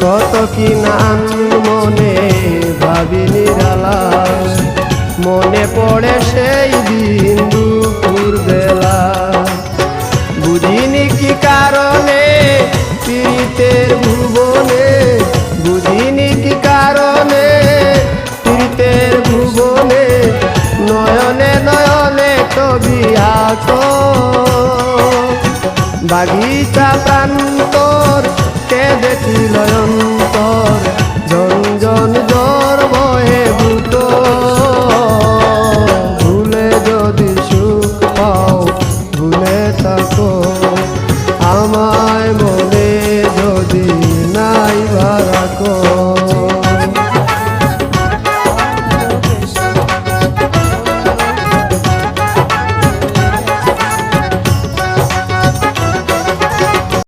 কত কি নাম মনে ভাবি নিরালায়, মনে পড়ে সেই দিন দুপুর বেলা। বুঝিনি কি কারণে পীড়িতের ভুবনে, বুঝিনি কি কারণে পীড়িতের ভুবনে, নয়নে নয়নে তবি আছো বাগিচা প্রান্তর কেঁদেছিল অন্তর, ঝনঝন